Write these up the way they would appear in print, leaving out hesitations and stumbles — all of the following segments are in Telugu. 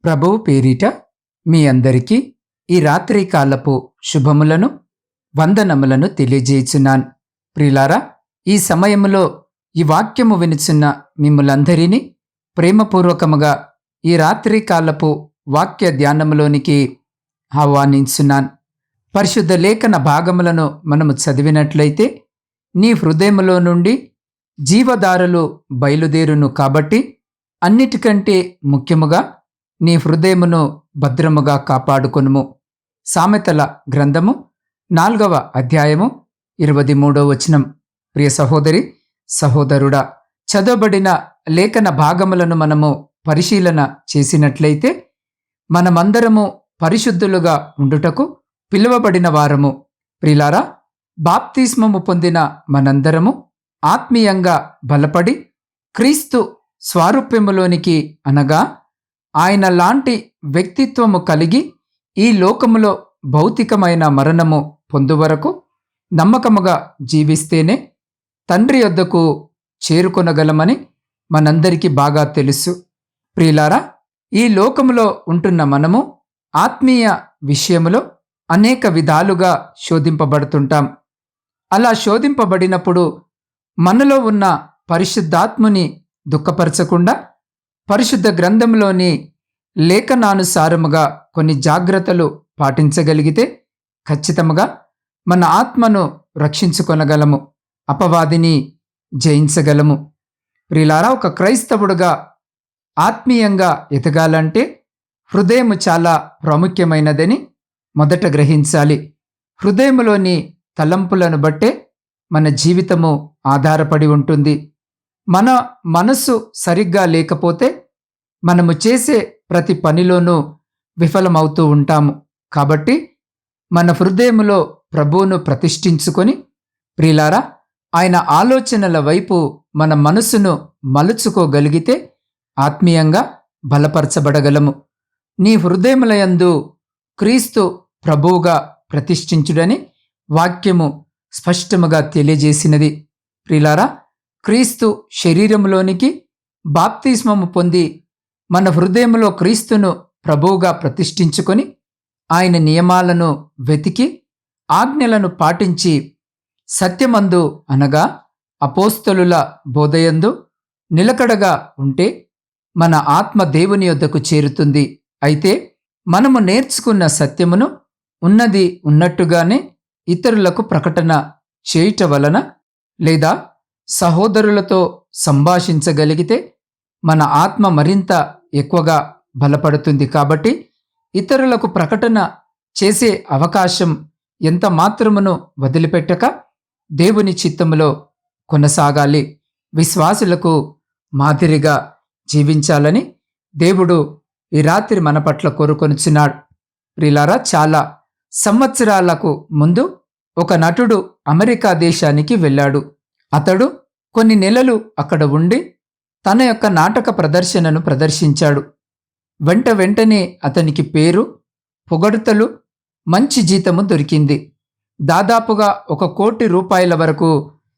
ప్రభువు పేరిట మీ అందరికీ ఈ రాత్రి కాలపు శుభములను వందనములను తెలియజేయుచున్నాను. ప్రియులారా, ఈ సమయములో ఈ వాక్యము వినుచున్న మిమ్ములందరినీ ప్రేమపూర్వకముగా ఈ రాత్రి కాలపు వాక్య ధ్యానములోనికి ఆహ్వానించున్నాను. పరిశుద్ధ లేఖన భాగములను మనము చదివినట్లయితే నీ హృదయములో నుండి జీవధారలు బయలుదేరును కాబట్టి అన్నిటికంటే ముఖ్యముగా నీ హృదయమును భద్రముగా కాపాడుకొనుము. సామెతల గ్రంథము 4వ అధ్యాయము 23వ వచనం. ప్రియ సహోదరి సహోదరుడా, చదవబడిన లేఖన భాగములను మనము పరిశీలన చేసినట్లయితే మనమందరము పరిశుద్ధులుగా ఉండుటకు పిలువబడిన వారము. ప్రియులారా, బాప్తిస్మము పొందిన మనందరము ఆత్మీయంగా బలపడి క్రీస్తు స్వారూప్యములోనికి అనగా ఆయన లాంటి వ్యక్తిత్వము కలిగి ఈ లోకములో భౌతికమైన మరణము పొందువరకు నమ్మకముగా జీవిస్తేనే తండ్రి యొద్దకు చేరుకొనగలమని మనందరికీ బాగా తెలుసు. ప్రియులారా, ఈ లోకములో ఉంటున్న మనము ఆత్మీయ విషయములో అనేక విధాలుగా శోధింపబడుతుంటాం. అలా శోధింపబడినప్పుడు మనలో ఉన్న పరిశుద్ధాత్ముని దుఃఖపరచకుండా పరిశుద్ధ గ్రంథంలోని లేఖనానుసారముగా కొన్ని జాగ్రత్తలు పాటించగలిగితే ఖచ్చితంగా మన ఆత్మను రక్షించుకొనగలము, అపవాదిని జయించగలము. ప్రియులారా, ఒక క్రైస్తవుడుగా ఆత్మీయంగా ఎదగాలంటే హృదయము చాలా ప్రాముఖ్యమైనదని మొదట గ్రహించాలి. హృదయములోని తలంపులను బట్టే మన జీవితము ఆధారపడి ఉంటుంది. మన మనసు సరిగ్గా లేకపోతే మనము చేసే ప్రతి పనిలోనూ విఫలమవుతూ ఉంటాము. కాబట్టి మన హృదయములో ప్రభువును ప్రతిష్ఠించుకొని ప్రియులారా, ఆయన ఆలోచనల వైపు మన మనసును మలుచుకోగలిగితే ఆత్మీయంగా బలపరచబడగలము. నీ హృదయములయందు క్రీస్తు ప్రభువుగా ప్రతిష్ఠించుడని వాక్యము స్పష్టముగా తెలియజేసినది. ప్రియులారా, క్రీస్తు శరీరములోనికి బాప్తిస్మము పొంది మన హృదయములో క్రీస్తును ప్రభువుగా ప్రతిష్ఠించుకొని ఆయన నియమాలను వెతికి ఆజ్ఞలను పాటించి సత్యమందు అనగా అపోస్తలుల బోధయందు నిలకడగా ఉంటే మన ఆత్మ దేవుని యొద్దకు చేరుతుంది. అయితే మనము నేర్చుకున్న సత్యమును ఉన్నది ఉన్నట్టుగానే ఇతరులకు ప్రకటన చేయుట వలన లేదా సహోదరులతో సంభాషించగలిగితే మన ఆత్మ మరింత ఎక్కువగా బలపడుతుంది. కాబట్టి ఇతరులకు ప్రకటన చేసే అవకాశం ఎంత మాత్రమును వదిలిపెట్టక దేవుని చిత్తములో కొనసాగాలి. విశ్వాసులకు మాదిరిగా జీవించాలని దేవుడు ఈ రాత్రి మన పట్ల కోరుకొనుచున్నాడు. ప్రియులారా, చాలా సంవత్సరాలకు ముందు ఒక నటుడు అమెరికా దేశానికి వెళ్ళాడు. అతడు కొన్ని నెలలు అక్కడ ఉండి తన యొక్క నాటక ప్రదర్శనను ప్రదర్శించాడు. వెంటనే అతనికి పేరు, పొగడ్తలు, మంచి జీతము దొరికింది. దాదాపుగా ₹1 కోటి వరకు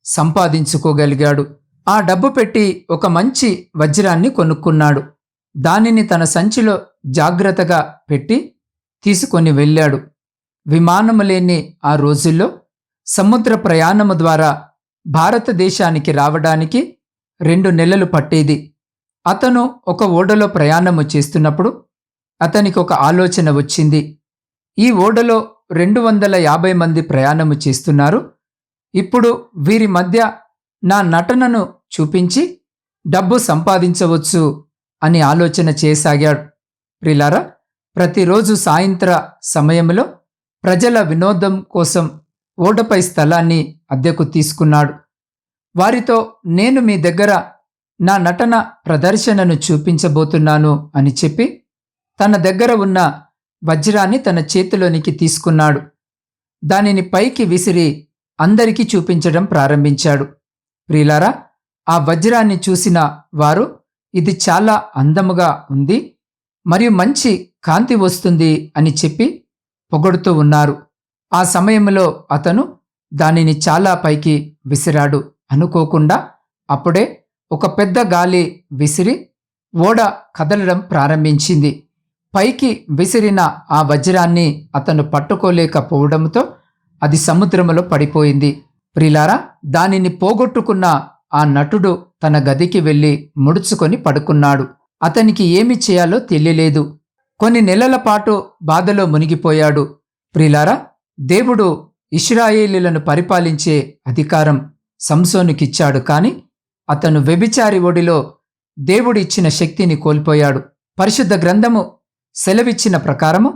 సంపాదించుకోగలిగాడు. ఆ డబ్బు పెట్టి ఒక మంచి వజ్రాన్ని కొనుక్కున్నాడు. దానిని తన సంచిలో జాగ్రత్తగా పెట్టి తీసుకొని వెళ్ళాడు. విమానము లేని ఆ రోజుల్లో సముద్ర ప్రయాణము ద్వారా భారతదేశానికి రావడానికి 2 నెలలు పట్టేది. అతను ఒక ఓడలో ప్రయాణము చేస్తున్నప్పుడు అతనికి ఒక ఆలోచన వచ్చింది. ఈ ఓడలో 250 మంది ప్రయాణము చేస్తున్నారు. ఇప్పుడు వీరి మధ్య నా నటనను చూపించి డబ్బు సంపాదించవచ్చు అని ఆలోచన చేయసాగాడు. ప్రియులారా, ప్రతిరోజు సాయంత్ర సమయంలో ప్రజల వినోదం కోసం ఓడపై స్థలాన్ని అద్దెకు తీసుకున్నాడు. వారితో, నేను మీ దగ్గర నా నటన ప్రదర్శనను చూపించబోతున్నాను అని చెప్పి తన దగ్గర ఉన్న వజ్రాన్ని తన చేతిలోనికి తీసుకున్నాడు. దానిని పైకి విసిరి అందరికీ చూపించడం ప్రారంభించాడు. ప్రియులారా, ఆ వజ్రాన్ని చూసిన వారు, ఇది చాలా అందముగా ఉంది మరియు మంచి కాంతి వస్తుంది అని చెప్పి పొగడుతూ ఉన్నారు. ఆ సమయంలో అతను దానిని చాలా పైకి విసిరాడు. అనుకోకుండా అప్పుడే ఒక పెద్ద గాలి విసిరి ఓడ కదలడం ప్రారంభించింది. పైకి విసిరిన ఆ వజ్రాన్ని అతను పట్టుకోలేకపోవడంతో అది సముద్రములో పడిపోయింది. ప్రిలారా, దానిని పోగొట్టుకున్న ఆ నటుడు తన గదికి వెళ్లి ముడుచుకొని పడుకున్నాడు. అతనికి ఏమి చేయాలో తెలియలేదు. కొన్ని నెలల పాటు బాధలో మునిగిపోయాడు. ప్రిలారా, దేవుడు ఇశ్రాయేలీయులను పరిపాలించే అధికారం సంసోనుకిచ్చాడు. కాని అతను వ్యభిచారి ఒడిలో దేవుడిచ్చిన శక్తిని కోల్పోయాడు. పరిశుద్ధ గ్రంథము సెలవిచ్చిన ప్రకారము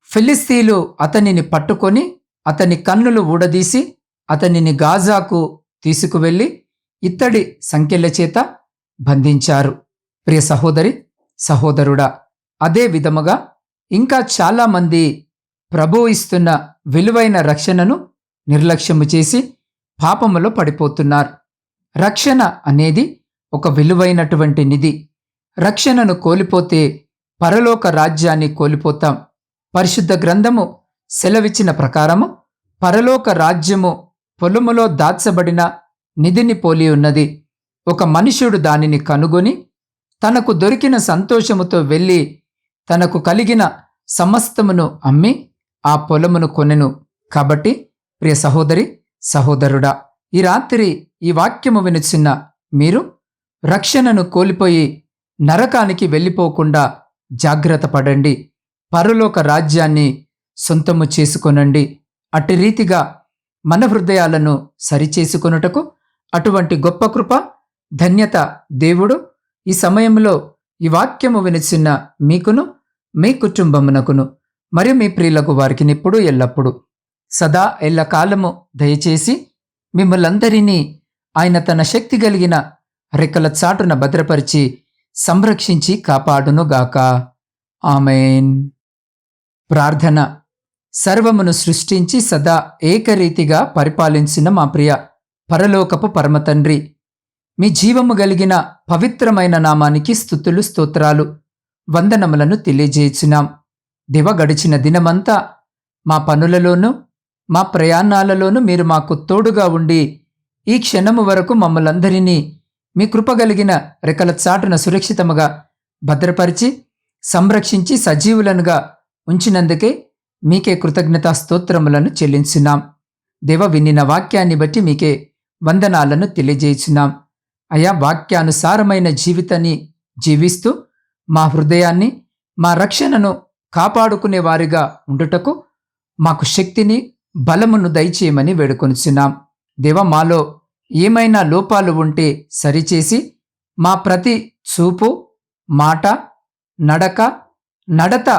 ఫిలిస్తీయులు అతనిని పట్టుకొని అతని కన్నులు ఊడదీసి అతనిని గాజాకు తీసుకువెళ్లి ఇత్తడి సంకెళ్ల చేత బంధించారు. ప్రియ సహోదరి, సహోదరుడా, అదే విధముగా ఇంకా చాలామంది ప్రభువు ఇస్తున్న విలువైన రక్షణను నిర్లక్ష్యము చేసి పాపములో పడిపోతున్నారు. రక్షణ అనేది ఒక విలువైనటువంటి నిధి. రక్షణను కోల్పోతే పరలోక రాజ్యాన్ని కోల్పోతాం. పరిశుద్ధ గ్రంథము సెలవిచ్చిన ప్రకారము పరలోక రాజ్యము పొలములో దాచబడిన నిధిని పోలి ఉన్నది. ఒక మనుష్యుడు దానిని కనుగొని తనకు దొరికిన సంతోషముతో వెళ్ళి తనకు కలిగిన సమస్తమును అమ్మి ఆ పొలమును కొనెను. కాబట్టి ప్రియ సహోదరి, సహోదరుడా, ఈ రాత్రి ఈ వాక్యము వినుచున్న మీరు రక్షణను కోల్పోయి నరకానికి వెళ్ళిపోకుండా జాగ్రత్త పడండి. పరలోక రాజ్యాన్ని సొంతము చేసుకొనండి. అట్టి రీతిగా మన హృదయాలను సరిచేసుకొనుటకు అటువంటి గొప్ప కృప, ధన్యత దేవుడు ఈ సమయంలో ఈ వాక్యము వినుచున్న మీకును, మీ కుటుంబమునకును మరియు మీ ప్రియులకు వారికి నిప్పుడు ఎల్లప్పుడు సదా ఎల్లకాలము దయచేసి మిమ్మల్ందరినీ ఆయన తన శక్తి కలిగిన రెక్కల చాటున భద్రపరిచి సంరక్షించి కాపాడునుగాక. ఆమేన్. ప్రార్థన. సర్వమును సృష్టించి సదా ఏకరీతిగా పరిపాలించిన మా ప్రియ పరలోకపు పరమతండ్రి, మీ జీవము కలిగిన పవిత్రమైన నామానికి స్తుతులు, స్తోత్రాలు, వందనములను తెలియజేయుచున్నాం. దివ గడిచిన దినమంతా మా పనులలోనూ మా ప్రయాణాలలోనూ మీరు మాకు తోడుగా ఉండి ఈ క్షణము వరకు మమ్మలందరినీ మీ కృపగలిగిన రెక్కల చాటున సురక్షితముగా భద్రపరిచి సంరక్షించి సజీవులనుగా ఉంచినందుకే మీకే కృతజ్ఞతా స్తోత్రములను చెల్లించున్నాం. దేవ, వినిన వాక్యాన్ని బట్టి మీకే వందనాలను తెలియజేయుచున్నాం. అయా, వాక్యానుసారమైన జీవితాన్ని జీవిస్తూ మా హృదయాన్ని, మా రక్షణను కాపాడుకునే వారిగా ఉండుటకు మాకు శక్తిని, బలమును దయచేయమని వేడుకొనుచున్నాం. దేవ, మాలో ఏమైనా లోపాలు ఉంటే సరిచేసి మా ప్రతి చూపు, మాట, నడత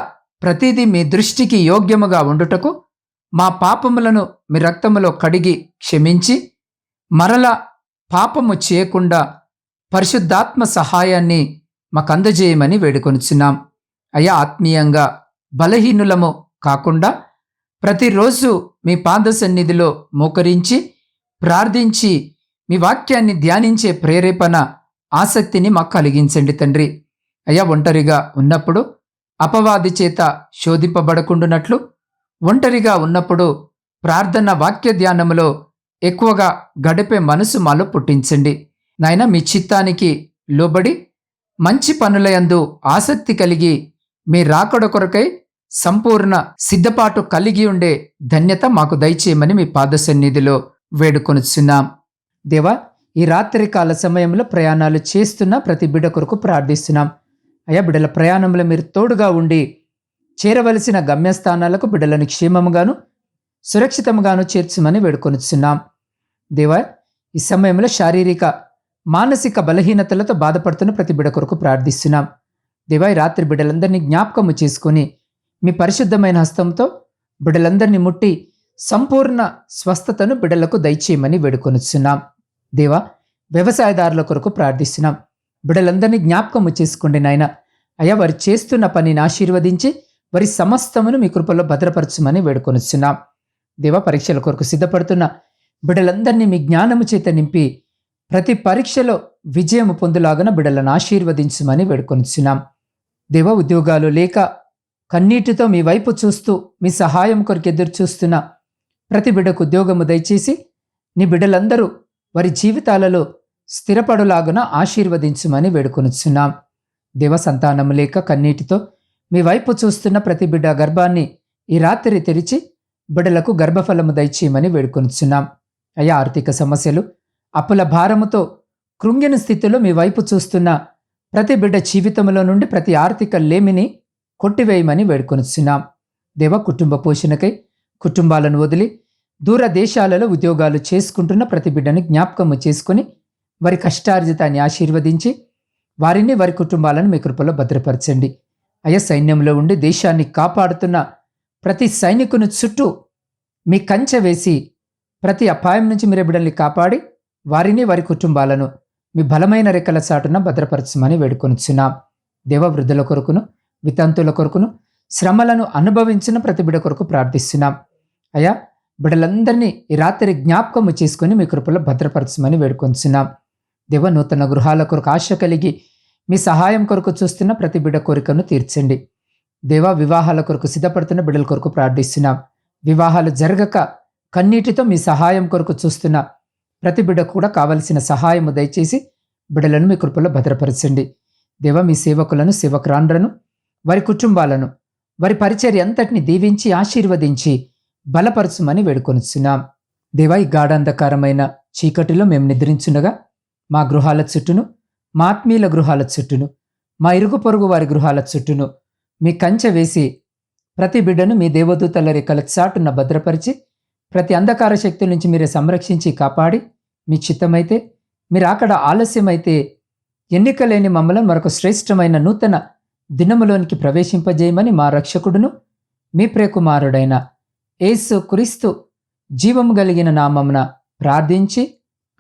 ప్రతిదీ మీ దృష్టికి యోగ్యముగా ఉండుటకు మా పాపములను మీ రక్తములో కడిగి క్షమించి మరలా పాపము చేయకుండా పరిశుద్ధాత్మ సహాయాన్ని మాకందజేయమని వేడుకొనుచున్నాం. అయా, ఆత్మీయంగా బలహీనులము కాకుండా ప్రతిరోజు మీ పాద సన్నిధిలో మోకరించి ప్రార్థించి మీ వాక్యాన్ని ధ్యానించే ప్రేరేపణ, ఆసక్తిని మాకు కలిగించండి తండ్రి. అయ్యా, ఒంటరిగా ఉన్నప్పుడు అపవాది చేత శోధింపబడకుండునట్లు, ఒంటరిగా ఉన్నప్పుడు ప్రార్థన వాక్య ధ్యానములో ఎక్కువగా గడిపే మనసు మాలో పుట్టించండి. నాయన, మీ చిత్తానికి లోబడి మంచి పనులయందు ఆసక్తి కలిగి మీ రాకడ కొరకై సంపూర్ణ సిద్ధపాటు కలిగి ఉండే ధన్యత మాకు దయచేయమని మీ పాద సన్నిధిలో వేడుకొనుచున్నాం. దేవా, ఈ రాత్రి కాల సమయంలో ప్రయాణాలు చేస్తున్న ప్రతి బిడ్డ కొరకు ప్రార్థిస్తున్నాం. అయ్యా, బిడ్డల ప్రయాణంలో మీరు తోడుగా ఉండి చేరవలసిన గమ్యస్థానాలకు బిడ్డలను క్షేమముగాను సురక్షితముగాను చేర్చమని వేడుకొనుచున్నాం. దేవా, ఈ సమయంలో శారీరక, మానసిక బలహీనతలతో బాధపడుతున్న ప్రతి బిడ్డ కొరకు ప్రార్థిస్తున్నాం. దేవా, ఈ రాత్రి బిడ్డలందరినీ జ్ఞాపకము చేసుకుని మీ పరిశుద్ధమైన హస్తంతో బిడ్డలందరినీ ముట్టి సంపూర్ణ స్వస్థతను బిడ్డలకు దయచేయమని వేడుకొనుచున్నాం. దేవా, వ్యవసాయదారుల కొరకు ప్రార్థిస్తున్నాం. బిడ్డలందరినీ జ్ఞాపకము చేసుకోండి నాయన. అయ్యా, వారు చేస్తున్న పనిని ఆశీర్వదించి వారి సమస్తమును మీ కృపలో భద్రపరచమని వేడుకొనుచున్నాం. దేవా, పరీక్షల కొరకు సిద్ధపడుతున్న బిడ్డలందరినీ మీ జ్ఞానము చేత నింపి ప్రతి పరీక్షలో విజయము పొందులాగన బిడ్డలను ఆశీర్వదించమని వేడుకొనుచున్నాం. దేవా, ఉద్యోగాలు లేక కన్నీటితో మీ వైపు చూస్తూ మీ సహాయం కొరకు ఎదురు చూస్తున్న ప్రతి బిడ్డకు ఉద్యోగము దయచేసి నీ బిడ్డలందరూ వారి జీవితాలలో స్థిరపడులాగున ఆశీర్వదించమని వేడుకొనుచున్నాం. దేవ, సంతానము లేక కన్నీటితో మీ వైపు చూస్తున్న ప్రతి బిడ్డ గర్భాన్ని ఈ రాత్రి తెరిచి బిడ్డలకు గర్భఫలము దయచేయమని వేడుకొనిచున్నాం. అయా, ఆర్థిక సమస్యలు, అప్పుల భారముతో కృంగిన స్థితిలో మీ వైపు చూస్తున్న ప్రతి బిడ్డ జీవితంలో నుండి ప్రతి ఆర్థిక లేమిని కొట్టివేయమని వేడుకొనిచున్నాం. దేవ, కుటుంబ పోషణకై కుటుంబాలను వదిలి దూర దేశాలలో ఉద్యోగాలు చేసుకుంటున్న ప్రతి బిడ్డని జ్ఞాపకము చేసుకుని వారి కష్టార్జితాన్ని ఆశీర్వదించి వారిని, వారి కుటుంబాలను మీ కృపలో భద్రపరచండి. అయ్యా, సైన్యంలో ఉండి దేశాన్ని కాపాడుతున్న ప్రతి సైనికుని చుట్టూ మీ కంచె వేసి ప్రతి అపాయం నుంచి మీరు బిడ్డల్ని కాపాడి వారిని, వారి కుటుంబాలను మీ బలమైన రెక్కల చాటున భద్రపరచమని వేడుకొనిచున్నాం. దేవ, వృద్ధుల కొరకును, వితంతుల కొరకును, శ్రమలను అనుభవించిన ప్రతి బిడ్డ కొరకు ప్రార్థిస్తున్నాం. అయ్యా, బిడ్డలందరినీ ఈ రాత్రి జ్ఞాపకము చేసుకుని మీ కృపలో భద్రపరచమని వేడుకొనిచున్నాం. దేవ, నూతన గృహాల కొరకు ఆశ కలిగి మీ సహాయం కొరకు చూస్తున్న ప్రతి బిడ్డ కోరికను తీర్చండి. దేవ, వివాహాల కొరకు సిద్ధపడుతున్న బిడ్డల కొరకు ప్రార్థిస్తున్నాం. వివాహాలు జరగక కన్నీటితో మీ సహాయం కొరకు చూస్తున్న ప్రతి బిడ్డ కూడా కావలసిన సహాయము దయచేసి బిడ్డలను మీ కృపలో భద్రపరచండి. దేవ, మీ సేవకులను, సేవకురాండ్రను, వారి కుటుంబాలను, వారి పరిచర్య అంతటిని దీవించి ఆశీర్వదించి బలపరచుమని వేడుకొనిచున్నాం. దేవ, ఈ గాఢాంధకారమైన చీకటిలో మేము నిద్రించుండగా మా గృహాల చుట్టూను, మా ఆత్మీయుల గృహాల చుట్టూను, మా ఇరుగు పొరుగు వారి గృహాల చుట్టూను మీ కంచె వేసి ప్రతి బిడ్డను మీ దేవదూతల రెక్కల చాటున భద్రపరిచి ప్రతి అంధకార శక్తుల నుంచి మీరే సంరక్షించి కాపాడి మీ చిత్తమైతే, మీరు అక్కడ ఆలస్యమైతే ఎన్నికలేని మమ్మల్ని మరొక శ్రేష్టమైన నూతన దినములోనికి ప్రవేశింపజేయమని మా రక్షకుడును మీ ప్రియకుమారుడైన యేసు క్రీస్తు జీవము కలిగిన నామమున ప్రార్థించి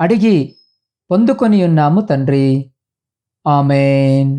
అడిగి పొందుకొని ఉన్నాము తండ్రి. ఆమేన్.